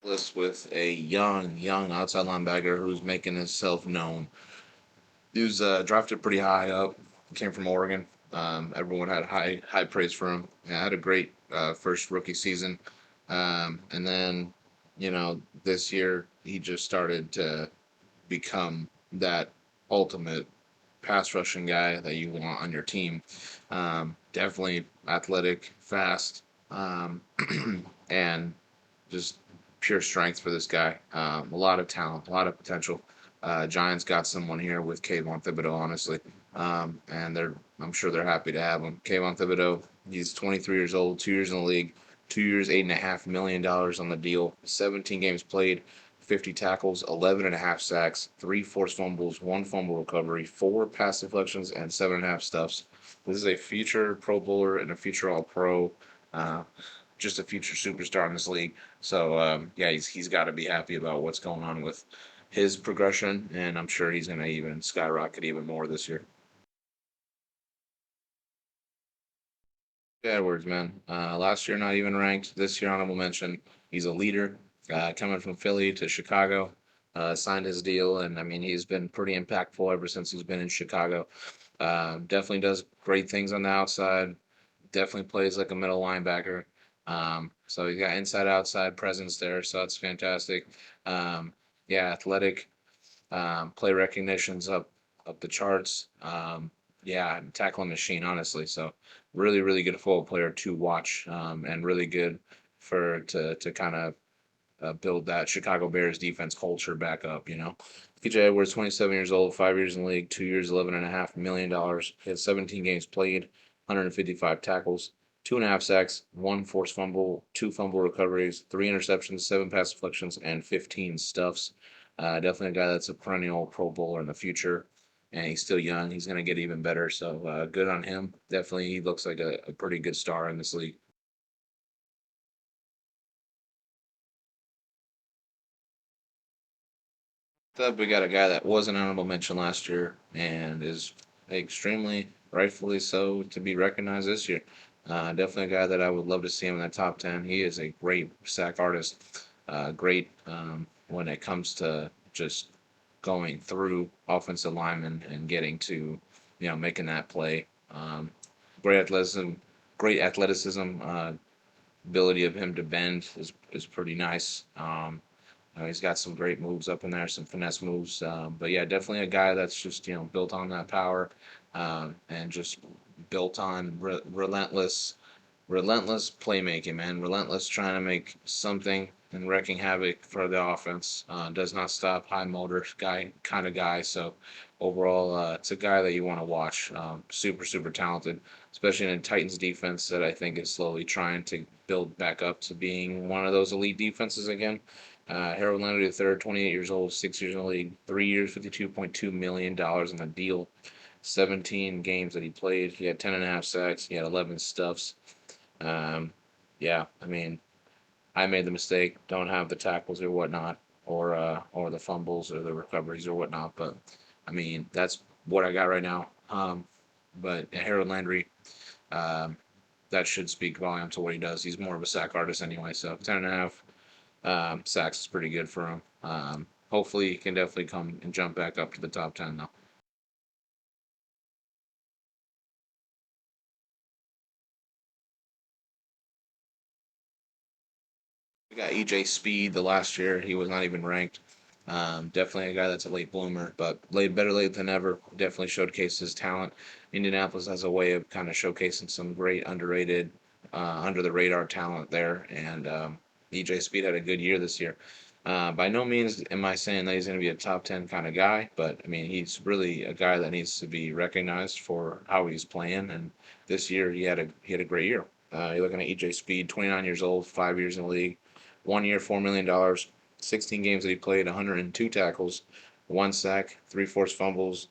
List with a young outside linebacker who's making himself known. He was drafted pretty high up. Came from Oregon. Everyone had high praise for him. Yeah, had a great first rookie season, and then this year he just started to become that ultimate pass rushing guy that you want on your team. Definitely athletic, fast, and just pure strength for this guy. A lot of talent, a lot of potential. Giants got someone here with Kayvon Thibodeaux, honestly, and I'm sure they're happy to have him. Kayvon Thibodeaux, he's 23 years old, 2 years in the league, 2 years, $8.5 million on the deal, 17 games played, 50 tackles, 11 and a half sacks, three forced fumbles, one fumble recovery, four pass deflections, and seven and a half stuffs. This is a future Pro Bowler and a future All Pro. Uh, just a future superstar in this league. So yeah, he's got to be happy about what's going on with his progression, and I'm sure he's going to even skyrocket even more this year. Edwards, man, last year not even ranked. This year honorable mention. He's a leader. Coming from Philly to Chicago, signed his deal, and I mean he's been pretty impactful ever since he's been in Chicago. Definitely does great things on the outside. Definitely plays like a middle linebacker. So he's got inside outside presence there, so that's fantastic. Um, yeah, athletic, play recognition's up the charts. Yeah, tackling machine, honestly. So really good football player to watch, and really good to kind of build that Chicago Bears defense culture back up. PJ Edwards, 27 years old, 5 years in the league, 2 years, $11.5 million. He had 17 games played, 155 tackles, two and a half sacks, one forced fumble, two fumble recoveries, three interceptions, seven pass deflections, and 15 stuffs. Definitely a guy that's a perennial Pro Bowler in the future, and he's still young. He's going to get even better. So good on him. Definitely, he looks like a pretty good star in this league. That we got a guy that was an honorable mention last year and is extremely rightfully so to be recognized this year. Definitely a guy that I would love to see him in the top 10. He is a great sack artist, great when it comes to just going through offensive linemen and getting to, making that play. Great athleticism, great athleticism. Ability of him to bend is pretty nice. He's got some great moves up in there, some finesse moves. But yeah, definitely a guy that's just built on that power, and just built on relentless playmaking, man. Relentless trying to make something and wrecking havoc for the offense. Does not stop. High motor guy, kind of guy. So overall, it's a guy that you want to watch. Super talented, especially in a Titans defense that I think is slowly trying to build back up to being one of those elite defenses again. Harold Landry III, 28 years old, 6 years in the league, 3 years, $52.2 million in the deal. 17 games that he played. He had 10 and a half sacks. He had 11 stuffs. Um, yeah, I mean, I made the mistake. Don't have the tackles or whatnot, or the fumbles or the recoveries or whatnot. But I mean, that's what I got right now. But Harold Landry, um, that should speak volume to what he does. He's more of a sack artist anyway. So 10.5 sacks is pretty good for him. Hopefully, he can definitely come and jump back up to the top 10 though. We got EJ Speed the last year. He was not even ranked. Definitely a guy that's a late bloomer, but better late than never. Definitely showcased his talent. Indianapolis has a way of kind of showcasing some great underrated, under the radar talent there, and EJ Speed had a good year this year. By no means am I saying that he's going to be a top 10 kind of guy, but I mean he's really a guy that needs to be recognized for how he's playing. And this year he had a great year. You're looking at EJ Speed, 29 years old, 5 years in the league, 1 year, $4 million, 16 games that he played, 102 tackles, one sack, three forced fumbles,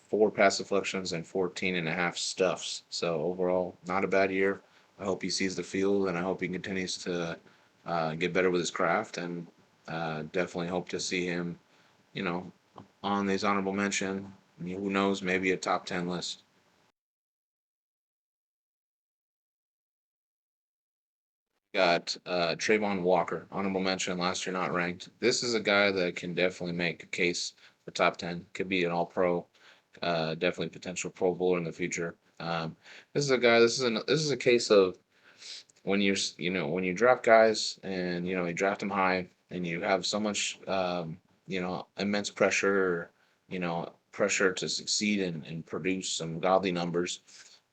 four pass deflections, and 14 and a half stuffs. So overall, not a bad year. I hope he sees the field, and I hope he continues to get better with his craft, and definitely hope to see him, you know, on these honorable mention. Who knows? Maybe a top 10 list. Got Travon Walker, honorable mention last year, not ranked. This is a guy that can definitely make a case for top 10. Could be an All Pro, definitely potential Pro Bowler in the future. This is a guy. This is a case of when when you draft guys and you draft them high and you have so much immense pressure, pressure to succeed and produce some godly numbers.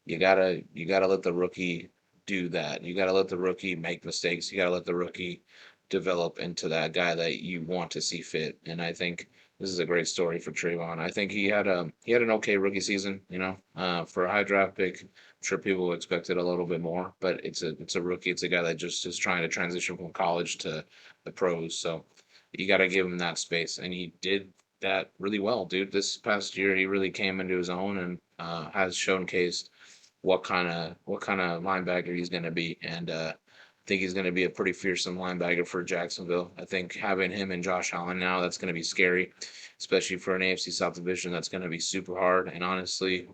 You gotta let the rookie do that. You gotta let the rookie make mistakes. You gotta let the rookie develop into that guy that you want to see fit. And I think this is a great story for Trayvon. I think he had an okay rookie season. For a high draft pick, I'm sure people expected a little bit more, but it's a rookie. It's a guy that just is trying to transition from college to the pros. So you got to give him that space, and he did that really well, dude. This past year, he really came into his own and has showcased what kind of linebacker he's going to be, and I think he's going to be a pretty fearsome linebacker for Jacksonville. I think having him and Josh Allen now, that's going to be scary, especially for an AFC South division. That's going to be super hard, and honestly,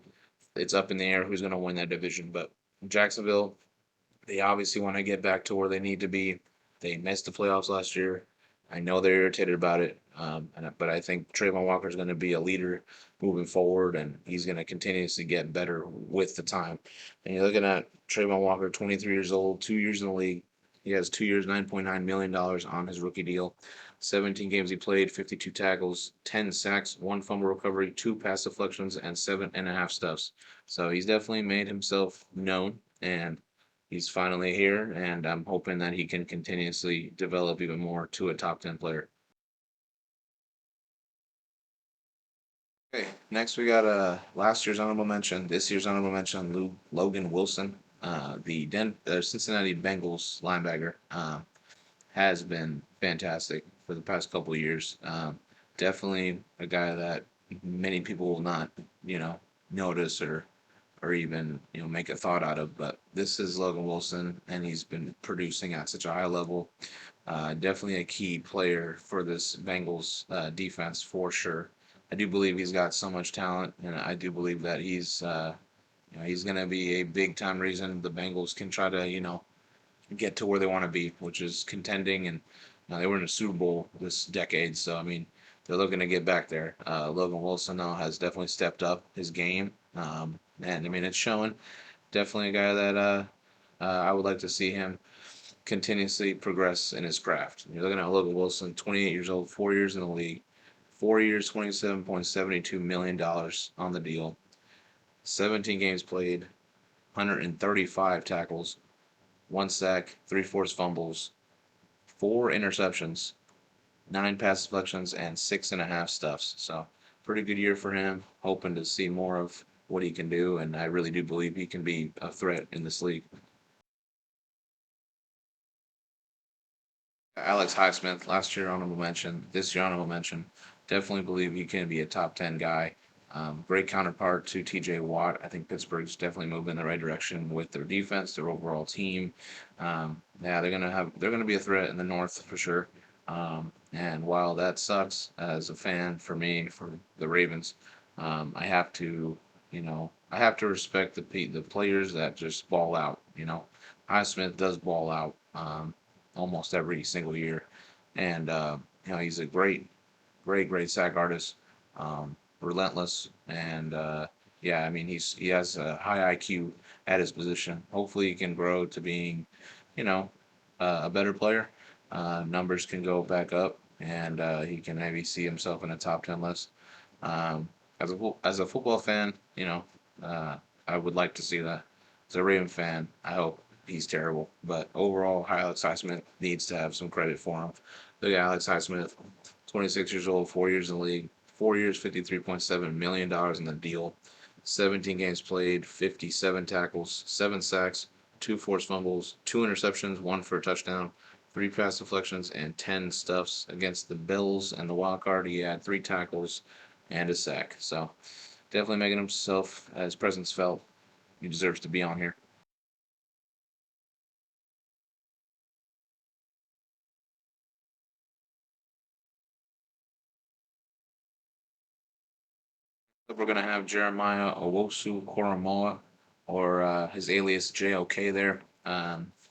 it's up in the air who's going to win that division. But Jacksonville, they obviously want to get back to where they need to be. They missed the playoffs last year. I know they're irritated about it, but I think Trayvon Walker is going to be a leader moving forward, and he's going to continuously get better with the time. And you're looking at Trayvon Walker, 23 years old, 2 years in the league. He has 2 years, $9.9 million on his rookie deal. 17 games he played, 52 tackles, 10 sacks, one fumble recovery, two pass deflections, and 7.5 stuffs. So he's definitely made himself known, and he's finally here, and I'm hoping that he can continuously develop even more to a top 10 player. Okay, next we got last year's honorable mention, this year's honorable mention, Logan Wilson, the Cincinnati Bengals linebacker, has been fantastic for the past couple of years. Definitely a guy that many people will not, notice or even make a thought out of. But this is Logan Wilson, and he's been producing at such a high level. Definitely a key player for this Bengals defense for sure. I do believe he's got so much talent, and I do believe that he's going to be a big time reason the Bengals can try to get to where they want to be, which is contending. And they were in a Super Bowl this decade, so I mean they're looking to get back there. Logan Wilson now has definitely stepped up his game, and I mean it's showing. Definitely a guy that I would like to see him continuously progress in his craft. You're looking at Logan Wilson, 28 years old, 4 years in the league, 4 years, $27.72 million on the deal, 17 games played, 135 tackles, one sack, three forced fumbles, four interceptions, nine pass deflections, and 6.5 stuffs. So pretty good year for him. Hoping to see more of what he can do, and I really do believe he can be a threat in this league. Alex Highsmith, last year honorable mention, this year honorable mention. Definitely believe he can be a top 10 guy. Great counterpart to TJ Watt. I think Pittsburgh's definitely moving in the right direction with their defense, their overall team. Yeah, they're gonna be a threat in the North for sure. And while that sucks as a fan for me for the Ravens, I have to respect the players that just ball out. Highsmith does ball out. Almost every single year. And he's a great, great, great sack artist, relentless, and yeah, I mean he has a high IQ at his position. Hopefully, he can grow to being, you know, a better player. Numbers can go back up, and he can maybe see himself in a top 10 list. As a football fan, I would like to see that. As a Raven fan, I hope he's terrible. But overall, Alex Highsmith needs to have some credit for him. Look at Alex Highsmith, 26 years old, 4 years in the league, 4 years, $53.7 million in the deal, 17 games played, 57 tackles, 7 sacks, two forced fumbles, two interceptions, one for a touchdown, three pass deflections, and 10 stuffs against the Bills and the wild card. He had three tackles and a sack. So definitely making himself his presence felt. He deserves to be on here. We're gonna have Jeremiah Owusu-Koramoah, or his alias JOK there.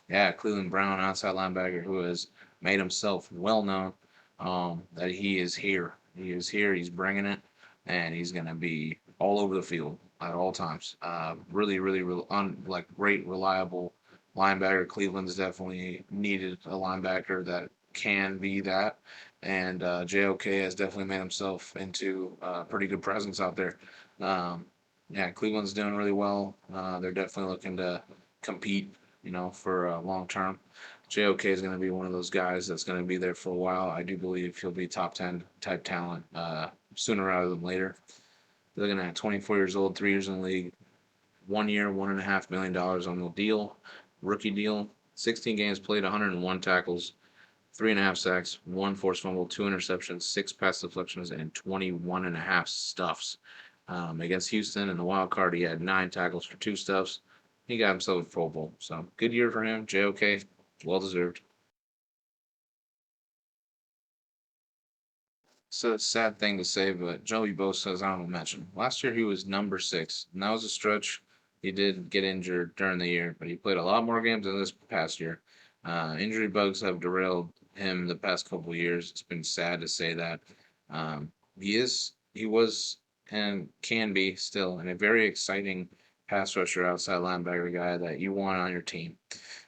Yeah, Cleveland Brown, outside linebacker, who has made himself well known. That he is here. He is here. He's bringing it, and he's gonna be all over the field at all times. Really, really, like great, reliable linebacker. Cleveland's definitely needed a linebacker that can be that, and JOK has definitely made himself into a pretty good presence out there. Um, yeah, Cleveland's doing really well. They're definitely looking to compete, for long term. JOK is going to be one of those guys that's going to be there for a while. I do believe he'll be top 10 type talent sooner rather than later. They're looking at 24 years old, 3 years in the league, 1 year, $1.5 million on the deal, rookie deal. 16 games played, 101 tackles, 3.5 sacks, one forced fumble, two interceptions, six pass deflections, and 21 and a half stuffs. Against Houston in the wild card, he had 9 tackles for 2 stuffs. He got himself a Pro Bowl. So good year for him. JOK, well deserved. So it's a sad thing to say, but Joey Bosa is honorable mention. Last year he was number 6, and that was a stretch. He did get injured during the year, but he played a lot more games than this past year. Injury bugs have derailed him the past couple of years. It's been sad to say that. He was, and can be still, and a very exciting pass rusher, outside linebacker guy that you want on your team.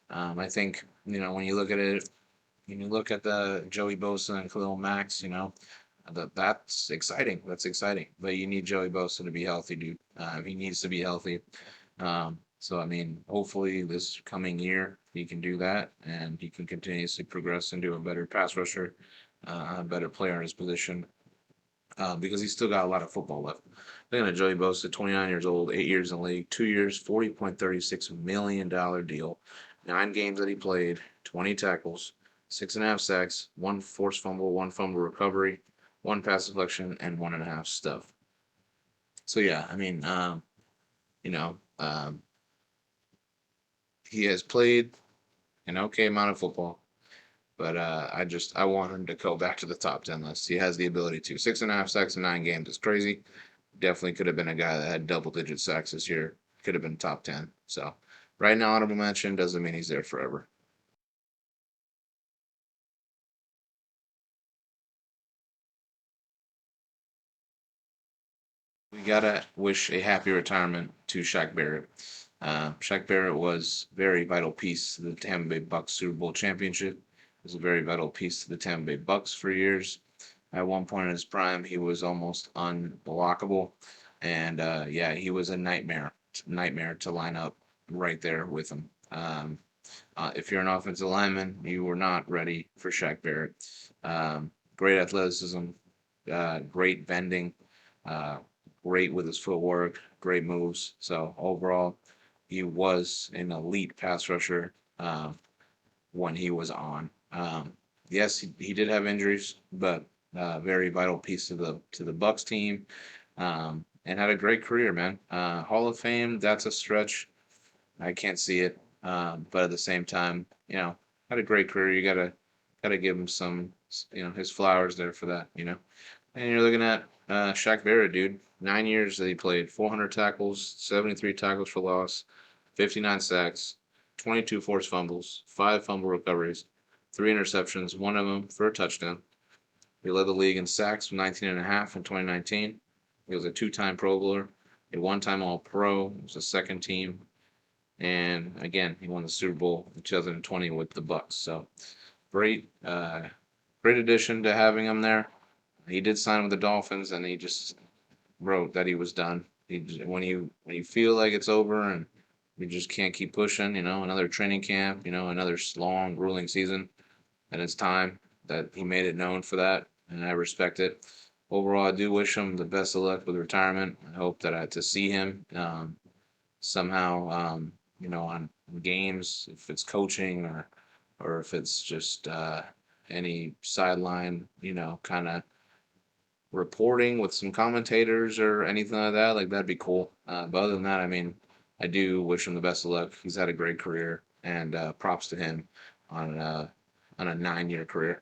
I think when you look at it, when you look at the Joey Bosa and Khalil Max, that's exciting. That's exciting. But you need Joey Bosa to be healthy, dude. He needs to be healthy. So I mean, hopefully this coming year he can do that, and he can continuously progress into a better pass rusher, a better player in his position, because he's still got a lot of football left. Looking at Joey Bosa, 29 years old, 8 years in the league, 2 years, $40.36 million deal, 9 games that he played, 20 tackles, 6.5 sacks, one forced fumble, one fumble recovery, one pass deflection, and 1.5 stuff. So yeah, I mean, you know, um, he has played an okay amount of football, but I want him to go back to the top 10 list. He has the ability to. 6.5 sacks in 9 games is crazy. Definitely could have been a guy that had double-digit sacks this year. Could have been top 10. So right now, honorable mention doesn't mean he's there forever. We gotta wish a happy retirement to Shaq Barrett. Shaq Barrett was a very vital piece to the Tampa Bay Bucks Super Bowl championship. He was a very vital piece to the Tampa Bay Bucks for years. At one point in his prime, he was almost unblockable, and yeah, he was a nightmare to line up right there with him. If you're an offensive lineman, you were not ready for Shaq Barrett. Great athleticism, great bending, uh, great with his footwork, great moves. So overall, he was an elite pass rusher when he was on. Yes, he did have injuries, but very vital piece to the Bucks team, and had a great career, man. Hall of Fame, that's a stretch. I can't see it, but at the same time, had a great career. You gotta give him some, his flowers there for that, And you're looking at Shaq Barrett, dude. 9 years that he played, 400 tackles, 73 tackles for loss, 59 sacks, 22 forced fumbles, 5 fumble recoveries, 3 interceptions, one of them for a touchdown. He led the league in sacks with 19 and a half in 2019. He was a two-time Pro Bowler, a one-time All-Pro. He was a second team, and again, he won the Super Bowl in 2020 with the Bucks. So great, great addition to having him there. He did sign with the Dolphins, and he just wrote that he was done. When you feel like it's over and you just can't keep pushing, another training camp, another long, grueling season, and it's time that he made it known for that, and I respect it. Overall, I do wish him the best of luck with retirement. I hope that I to see him somehow, on games, if it's coaching or if it's just any sideline, kind of reporting with some commentators or anything like that, like that'd be cool. But other than that, I mean, I do wish him the best of luck. He's had a great career, and props to him on on a 9 year career.